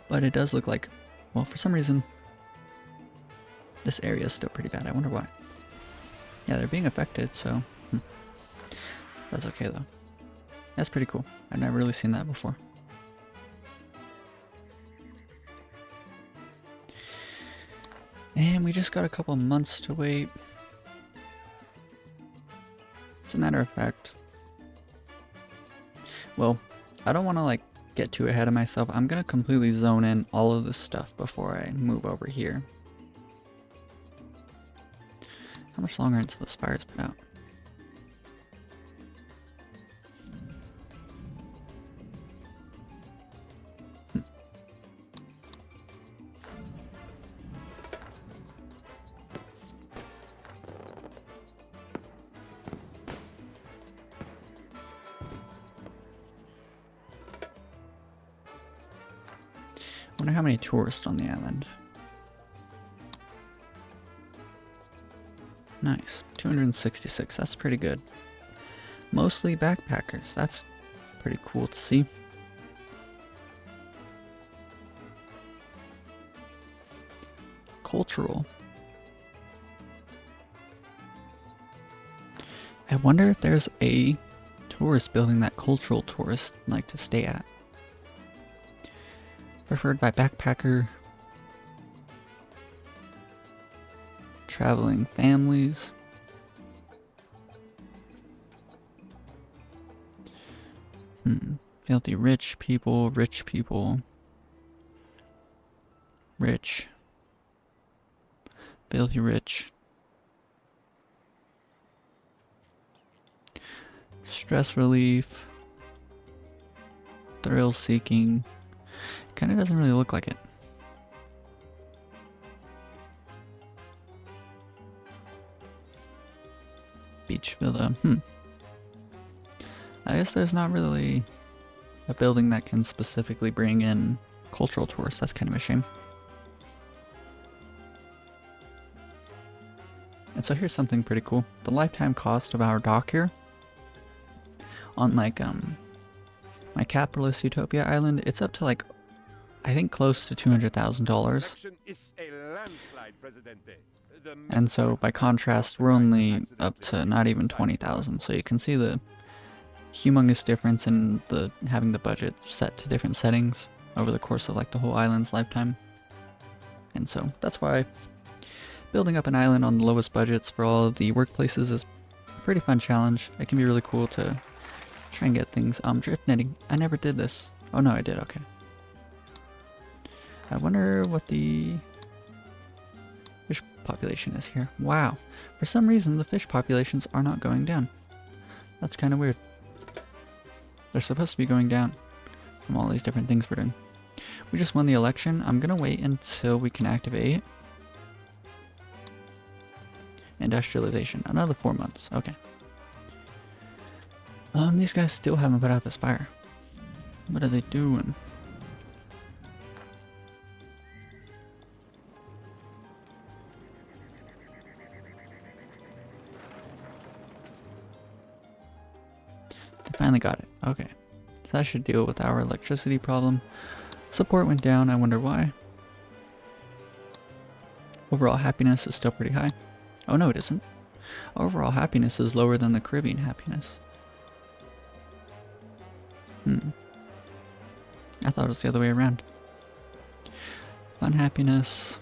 But it does look like, well, for some reason, this area is still pretty bad. I wonder why. Yeah, they're being affected, so that's okay though. That's pretty cool. I've never really seen that before. And we just got a couple months to wait. As a matter of fact, well, I don't want to like get too ahead of myself. I'm gonna completely zone in all of this stuff before I move over here. How much longer until this fire's put out? I wonder how many tourists on the island. Nice. 266. That's pretty good. mostly backpackers. That's pretty cool to see. Cultural. I wonder if there's a tourist building that cultural tourists like to stay at. Preferred by backpacker, traveling families. Filthy rich people, rich. Filthy rich. Stress relief. Thrill seeking. Kinda doesn't really look like it. Beach villa. I guess there's not really a building that can specifically bring in cultural tourists. That's kind of a shame. And so here's something pretty cool. The lifetime cost of our dock here on like my capitalist Utopia island, it's up to like I think close to $200,000. And so by contrast, we're only up to not even 20,000. So you can see the humongous difference in having the budget set to different settings over the course of like the whole island's lifetime. And so that's why building up an island on the lowest budgets for all of the workplaces is a pretty fun challenge. It can be really cool to try and get things. Drift netting. I never did this. Oh no, I did. Okay. I wonder what the fish population is here. Wow. For some reason, the fish populations are not going down. That's kind of weird. They're supposed to be going down from all these different things we're doing. We just won the election. I'm going to wait until we can activate industrialization. Another 4 months. Okay. These guys still haven't put out this fire. What are they doing? They finally got it. Okay. So that should deal with our electricity problem. Support went down. I wonder why. Overall happiness is still pretty high. Oh no, it isn't. Overall happiness is lower than the Caribbean happiness. I thought it was the other way around. Fun happiness.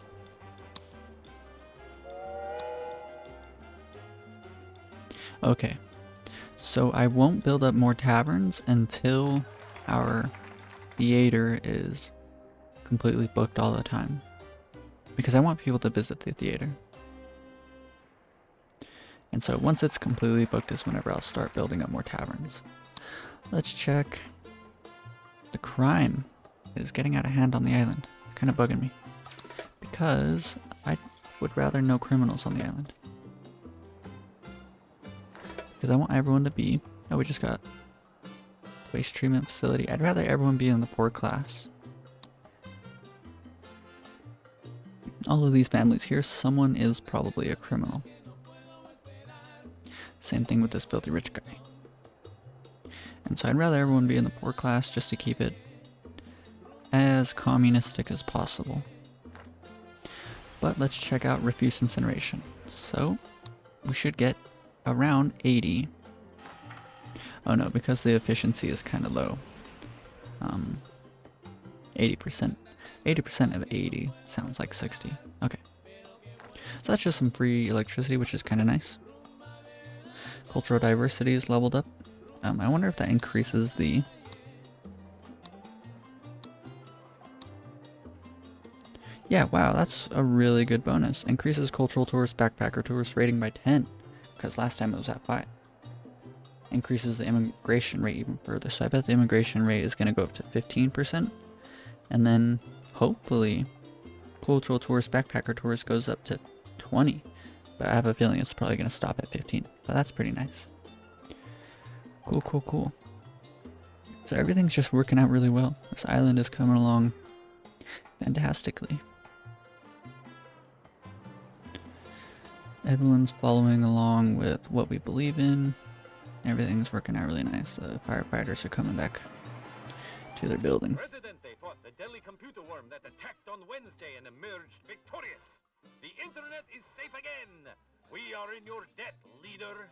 Okay. So I won't build up more taverns until our theater is completely booked all the time. Because I want people to visit the theater. And so once it's completely booked is whenever I'll start building up more taverns. Let's check. The crime is getting out of hand on the island. It's kind of bugging me. Because I would rather no criminals on the island. Because I want everyone to be... Oh, we just got waste treatment facility. I'd rather everyone be in the poor class. All of these families here, someone is probably a criminal. Same thing with this filthy rich guy. And so I'd rather everyone be in the poor class just to keep it as communistic as possible. But let's check out refuse incineration. So we should get around 80. Oh no, because the efficiency is kind of low. 80%. 80% of 80 sounds like 60. Okay. So that's just some free electricity, which is kind of nice. Cultural diversity is leveled up. I wonder if that increases the... Yeah, wow, that's a really good bonus. Increases cultural tourist, backpacker tourist rating by 10. Because last time it was at 5. Increases the immigration rate even further. So I bet the immigration rate is going to go up to 15%. And then, hopefully, cultural tourist, backpacker tourist goes up to 20. But I have a feeling it's probably going to stop at 15. But that's pretty nice. Cool, cool, cool. So everything's just working out really well. This island is coming along fantastically. Everyone's following along with what we believe in. Everything's working out really nice. The firefighters are coming back to their building. Presidente fought the deadly computer worm that attacked on Wednesday and emerged victorious. The internet is safe again. We are in your debt, leader.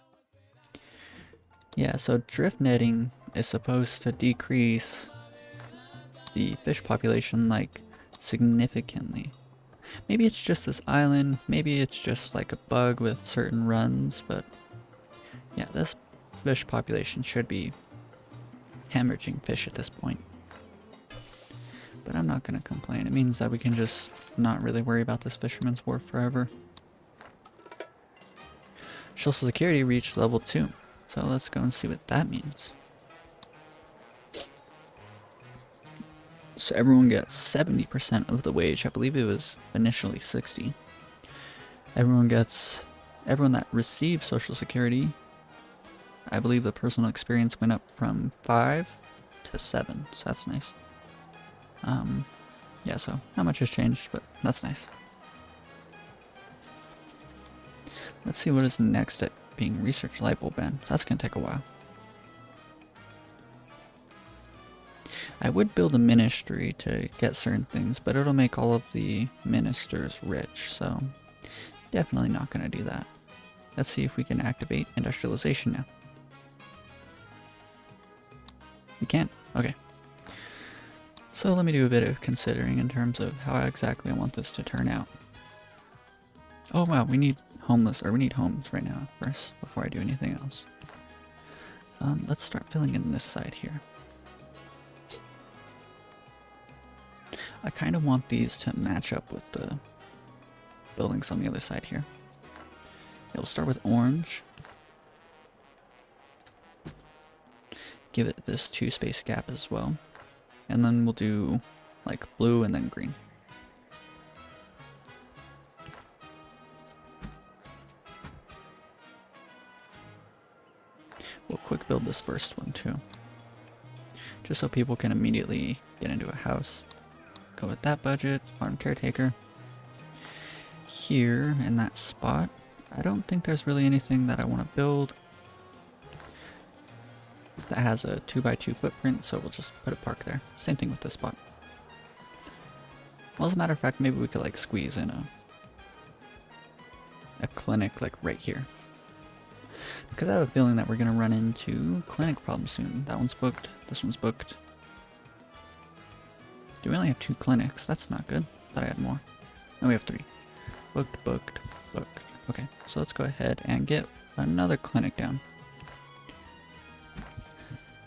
Yeah, so drift netting is supposed to decrease the fish population like significantly. Maybe it's just this island, maybe it's just like a bug with certain runs, but yeah, this fish population should be hemorrhaging fish at this point. But I'm not gonna complain. It means that we can just not really worry about this fisherman's wharf forever. Social security reached level 2. So let's go and see what that means. So everyone gets 70% of the wage. I believe it was initially 60. Everyone that receives Social Security, I believe the personal experience went up from 5 to 7. So that's nice. Yeah, so not much has changed, but that's nice. Let's see what is next at being research light bulb ban. So that's gonna take a while. I would build a ministry to get certain things, but it'll make all of the ministers rich, so definitely not gonna do that. Let's see if we can activate industrialization now. We can't? Okay. So let me do a bit of considering in terms of how exactly I want this to turn out. Oh wow, we need homes right now first before I do anything else. Let's start filling in this side here. I kind of want these to match up with the buildings on the other side here. We'll start with orange. Give it this 2 space gap as well. And then we'll do like blue and then green. We'll quick build this first one too. Just so people can immediately get into a house. Go with that budget, farm caretaker. Here in that spot, I don't think there's really anything that I want to build that has a 2x2 footprint, so we'll just put a park there. Same thing with this spot. Well, as a matter of fact, maybe we could like squeeze in a clinic like right here. Because I have a feeling that we're going to run into clinic problems soon. That one's booked, this one's booked. Do we only have 2 clinics? That's not good. Thought I had more. No, we have 3. Booked, booked, booked. Okay, so let's go ahead and get another clinic down.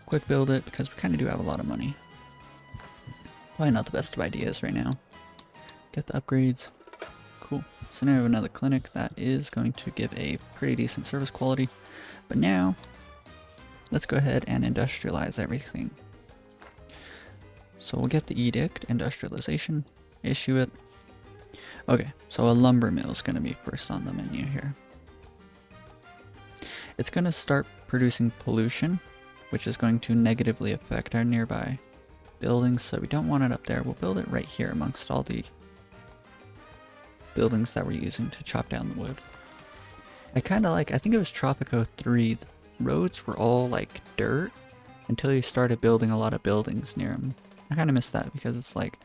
Quick build it because we kind of do have a lot of money. Probably not the best of ideas right now. Get the upgrades. Cool. So now we have another clinic that is going to give a pretty decent service quality. But now, let's go ahead and industrialize everything. So we'll get the edict, industrialization, issue it. Okay, so a lumber mill is going to be first on the menu here. It's going to start producing pollution, which is going to negatively affect our nearby buildings, so we don't want it up there. We'll build it right here amongst all the buildings that we're using to chop down the wood. I think it was Tropico 3, the roads were all like dirt until you started building a lot of buildings near them. I kind of miss that because it's like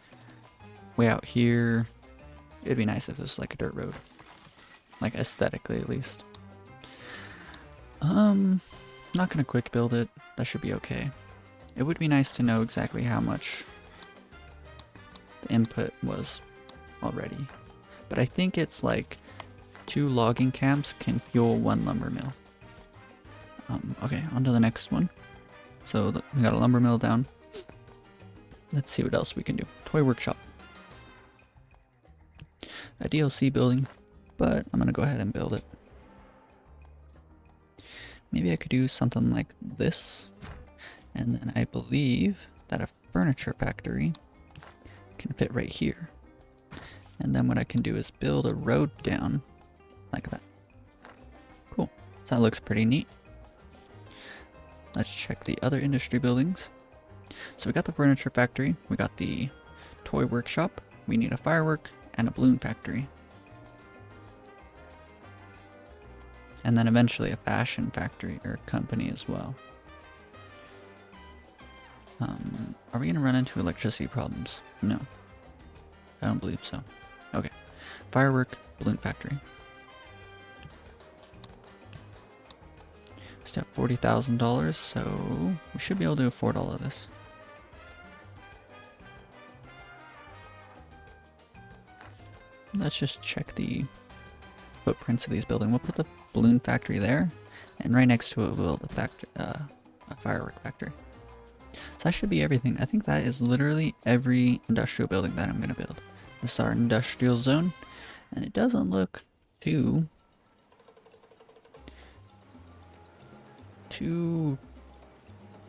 way out here. It'd be nice if this was like a dirt road, like aesthetically at least. Not gonna quick build it. That should be okay. It would be nice to know exactly how much the input was already. But I think it's like 2 logging camps can fuel 1 lumber mill. Okay, on to the next one. So we got a lumber mill down. Let's see what else we can do. Toy workshop. A DLC building, but I'm gonna go ahead and build it. Maybe I could do something like this, and then I believe that a furniture factory can fit right here. And then what I can do is build a road down like that. Cool. So that looks pretty neat. Let's check the other industry buildings. So we got the furniture factory, we got the toy workshop, we need a firework, and a balloon factory. and then eventually a fashion factory or company as well. Are we gonna run into electricity problems? No. I don't believe so. Okay. Firework, balloon factory. Still have $40,000, so we should be able to afford all of this. Let's just check the footprints of these buildings. We'll put the balloon factory there, and right next to it we'll build a firework factory. So that should be everything. I think that is literally every industrial building that I'm going to build. This is our industrial zone, and it doesn't look too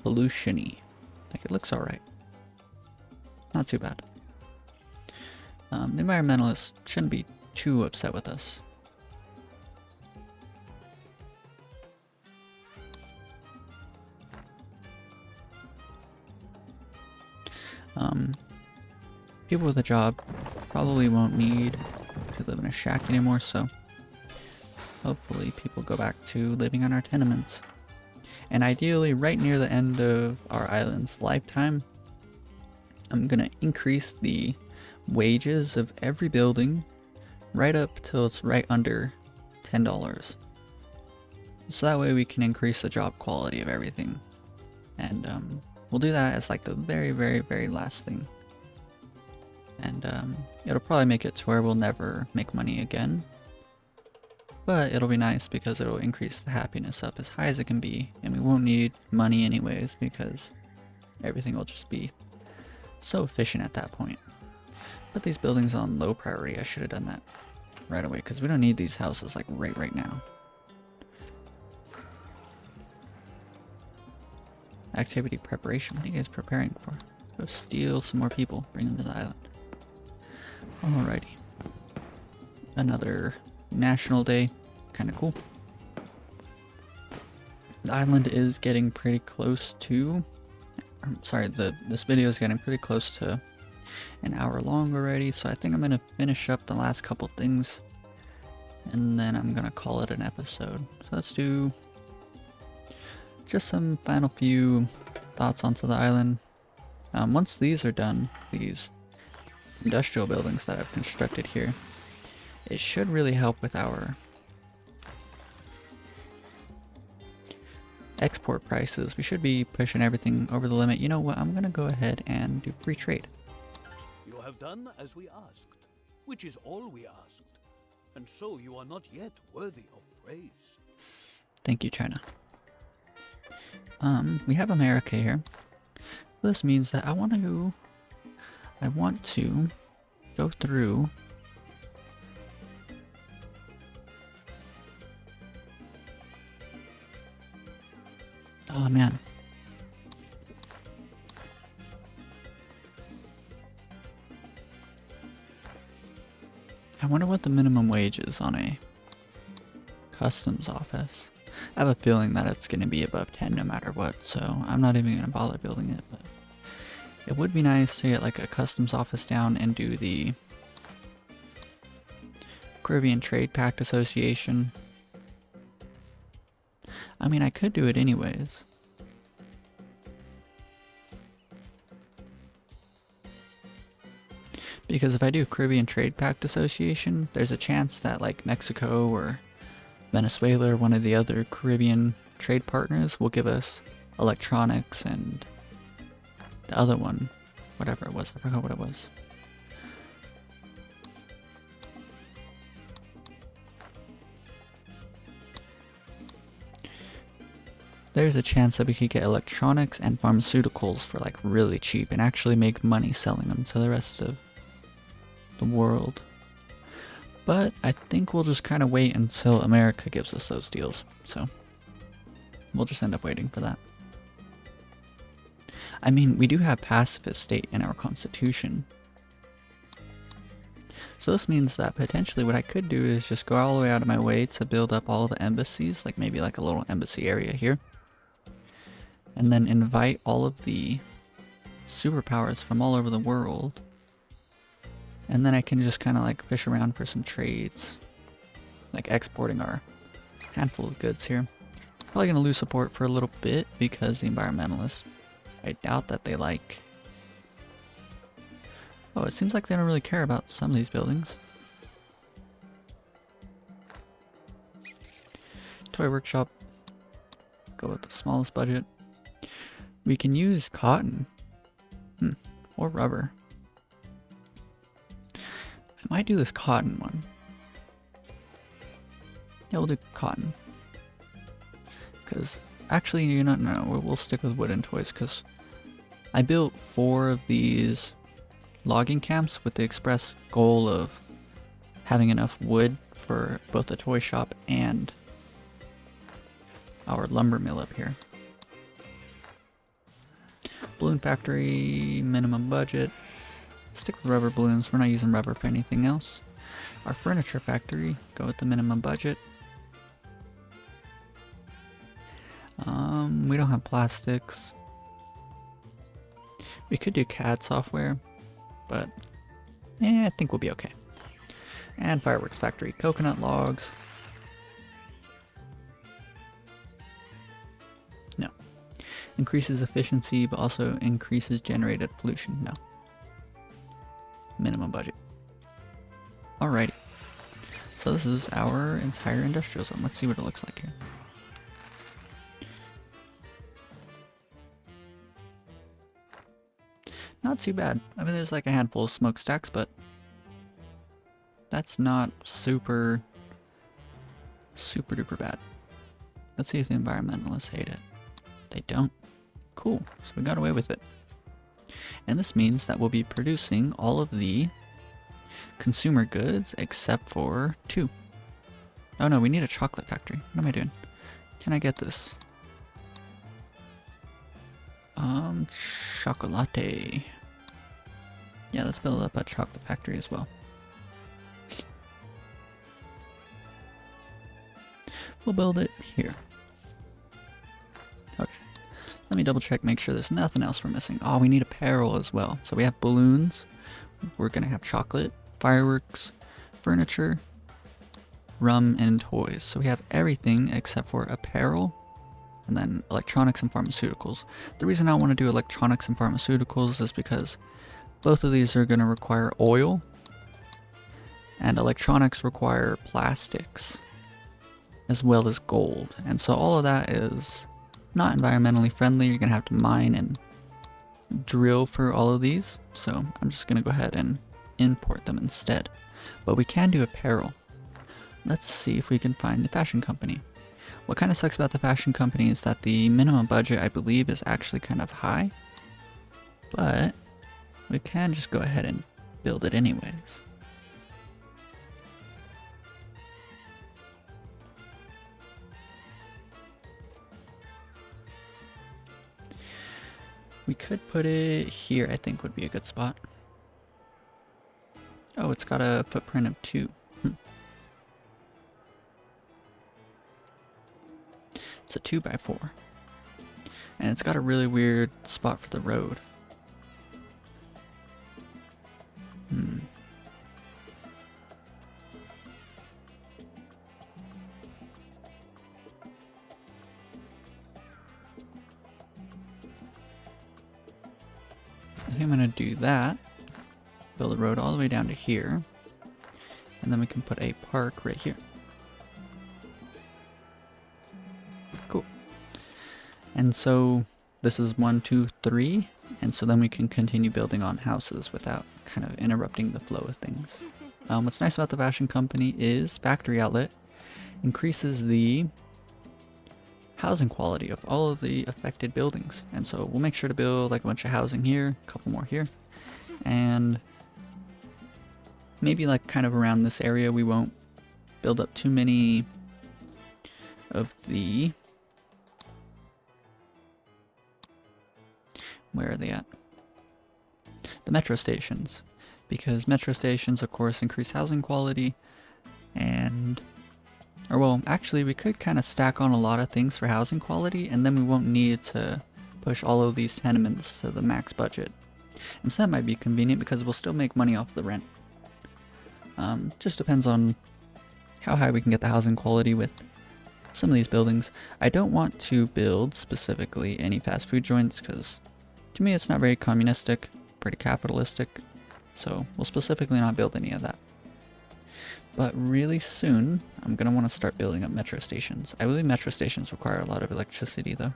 pollution-y. Like, it looks alright. Not too bad. The environmentalists shouldn't be too upset with us. People with a job probably won't need to live in a shack anymore, so hopefully people go back to living on our tenements. And ideally, right near the end of our island's lifetime, I'm gonna increase the wages of every building right up till it's right under $10. So that way we can increase the job quality of everything. And we'll do that as like the very, very, very last thing. And it'll probably make it to where we'll never make money again. But it'll be nice because it'll increase the happiness up as high as it can be. And we won't need money anyways because everything will just be so efficient at that point. Put these buildings on low priority. I should have done that right away because we don't need these houses like right now. Activity preparation. What are you guys preparing for? Let's go steal some more people. Bring them to the island. Alrighty. Another national day. Kind of cool. The island is getting pretty close to... I'm sorry, this video is getting pretty close to an hour long already, so I think I'm going to finish up the last couple things and then I'm going to call it an episode. So let's do just some final few thoughts onto the island. Once these are done, these industrial buildings that I've constructed here, it should really help with our export prices. We should be pushing everything over the limit. You know what? I'm going to go ahead and do free trade. You have done as we asked, which is all we asked, and so you are not yet worthy of praise. Thank you, China. We have America here. This means that I want to go through oh man. I wonder what the minimum wage is on a customs office. I have a feeling that it's going to be above 10 no matter what, so I'm not even going to bother building it, but it would be nice to get like a customs office down and do the Caribbean Trade Pact Association. I mean, I could do it anyways. Because if I do Caribbean Trade Pact Association, there's a chance that like Mexico or Venezuela or one of the other Caribbean trade partners will give us electronics, and the other one, whatever it was, I forgot what it was. There's a chance that we could get electronics and pharmaceuticals for like really cheap and actually make money selling them to the rest of the world. But I think we'll just kind of wait until America gives us those deals. So we'll just end up waiting for that. I mean, we do have pacifist state in our constitution. So this means that potentially what I could do is just go all the way out of my way to build up all the embassies, like maybe like a little embassy area here. And then invite all of the superpowers from all over the world. And then I can just kind of like fish around for some trades. Like exporting our handful of goods here. Probably gonna lose support for a little bit because the environmentalists, I doubt that they like. Oh, it seems like they don't really care about some of these buildings. Toy workshop. Go with the smallest budget. We can use cotton. Or rubber. I might do this cotton one. Yeah, we'll do cotton. Because, actually, you know, no, we'll stick with wooden toys, because I built 4 of these logging camps with the express goal of having enough wood for both the toy shop and our lumber mill up here. Balloon factory, minimum budget. Stick with rubber balloons, we're not using rubber for anything else. Our furniture factory, go with the minimum budget. We don't have plastics. We could do CAD software, but I think we'll be okay. And fireworks factory, coconut logs. No. Increases efficiency, but also increases generated pollution. No. Minimum budget. Alrighty. So this is our entire industrial zone. Let's see what it looks like here. Not too bad. I mean, there's like a handful of smokestacks, but that's not super duper bad. Let's see if the environmentalists hate it. They don't. Cool. So we got away with it. And this means that we'll be producing all of the consumer goods except for 2. Oh no, we need a chocolate factory. What am I doing? Can I get this? Chocolate. Yeah, let's build up a chocolate factory as well. We'll build it here. Okay. Let me double check, make sure there's nothing else we're missing. Oh, we need apparel as well. So we have balloons. We're gonna have chocolate, fireworks, furniture, rum, and toys. So we have everything except for apparel, and then electronics and pharmaceuticals. The reason I want to do electronics and pharmaceuticals is because both of these are going to require oil, and electronics require plastics, as well as gold. And so all of that is not environmentally friendly. You're going to have to mine and drill for all of these. So I'm just going to go ahead and import them instead. But we can do apparel. Let's see if we can find the fashion company. What kind of sucks about the fashion company is that the minimum budget, I believe, is actually kind of high. But we can just go ahead and build it anyways. We could put it here, I think would be a good spot. Oh, it's got a footprint of 2. It's a 2x4. And it's got a really weird spot for the road. I think I'm gonna do that. Build a road all the way down to here. And then we can put a park right here. Cool. And so this is 1, 2, 3. And so then we can continue building on houses without kind of interrupting the flow of things. What's nice about the fashion company is factory outlet increases the housing quality of all of the affected buildings. And so we'll make sure to build like a bunch of housing here, a couple more here, and maybe like kind of around this area we won't build up too many of the... Where are they at? The metro stations. Because metro stations, of course, increase housing quality. And... Or well, actually, we could kind of stack on a lot of things for housing quality, and then we won't need to push all of these tenements to the max budget. And so that might be convenient because we'll still make money off the rent. Just depends on how high we can get the housing quality with some of these buildings. I don't want to build specifically any fast food joints because to me it's not very communistic, pretty capitalistic, so we'll specifically not build any of that. But really soon I'm going to want to start building up metro stations. I believe metro stations require a lot of electricity though.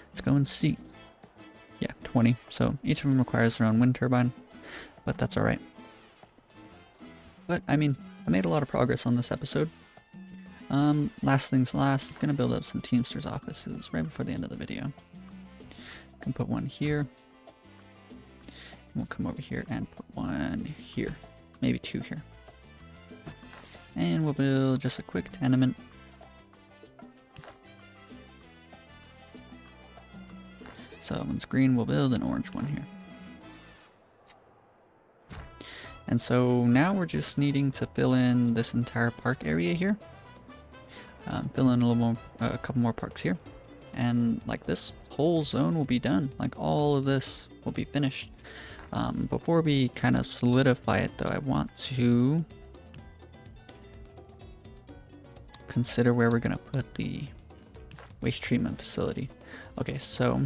Let's go and see. Yeah, 20. So each of them requires their own wind turbine, but that's alright. But I mean, I made a lot of progress on this episode. Last things last, gonna build up some Teamsters offices right before the end of the video. Can put one here. We'll come over here and put one here. Maybe two here. And we'll build just a quick tenement. So that one's green, we'll build an orange one here. And so now we're just needing to fill in this entire park area here. Fill in a little more, a couple more parks here. And like this whole zone will be done. Like all of this will be finished. Before we kind of solidify it though, I want to consider where we're going to put the waste treatment facility. Okay, so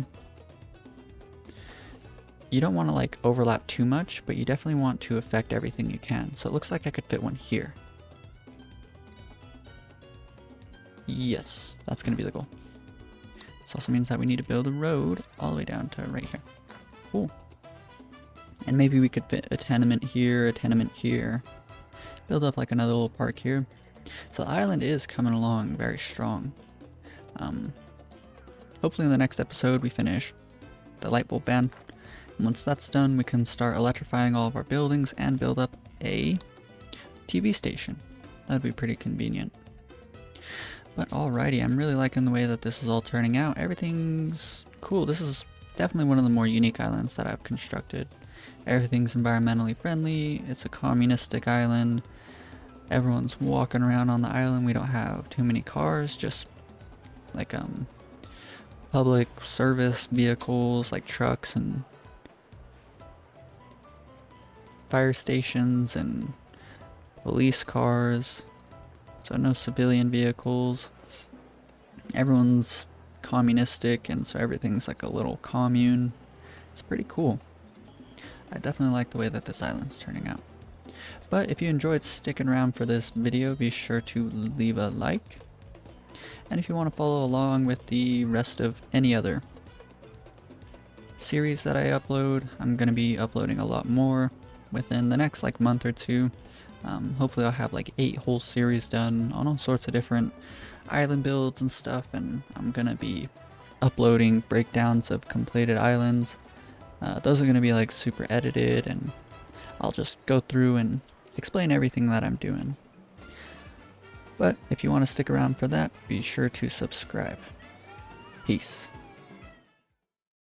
you don't want to like overlap too much, but you definitely want to affect everything you can. So it looks like I could fit one here. Yes, that's going to be the goal. This also means that we need to build a road all the way down to right here. Cool. And maybe we could fit a tenement here, build up like another little park here. So the island is coming along very strong. Hopefully in the next episode we finish the light bulb ban. And once that's done, we can start electrifying all of our buildings and build up a TV station. That'd be pretty convenient. But alrighty, I'm really liking the way that this is all turning out. Everything's cool. This is definitely one of the more unique islands that I've constructed. Everything's environmentally friendly. It's a communistic island. Everyone's walking around on the island. We don't have too many cars, just like public service vehicles like trucks and fire stations and police cars. So no civilian vehicles. Everyone's communistic, and so everything's like a little commune. It's pretty cool. I definitely like the way that this island's turning out. But if you enjoyed sticking around for this video, be sure to leave a like. And if you want to follow along with the rest of any other series that I upload, I'm going to be uploading a lot more within the next like month or two. Hopefully I'll have like 8 whole series done on all sorts of different island builds and stuff, and I'm going to be uploading breakdowns of completed islands. Those are going to be like super edited, and I'll just go through and explain everything that I'm doing. But if you want to stick around for that, be sure to subscribe. Peace.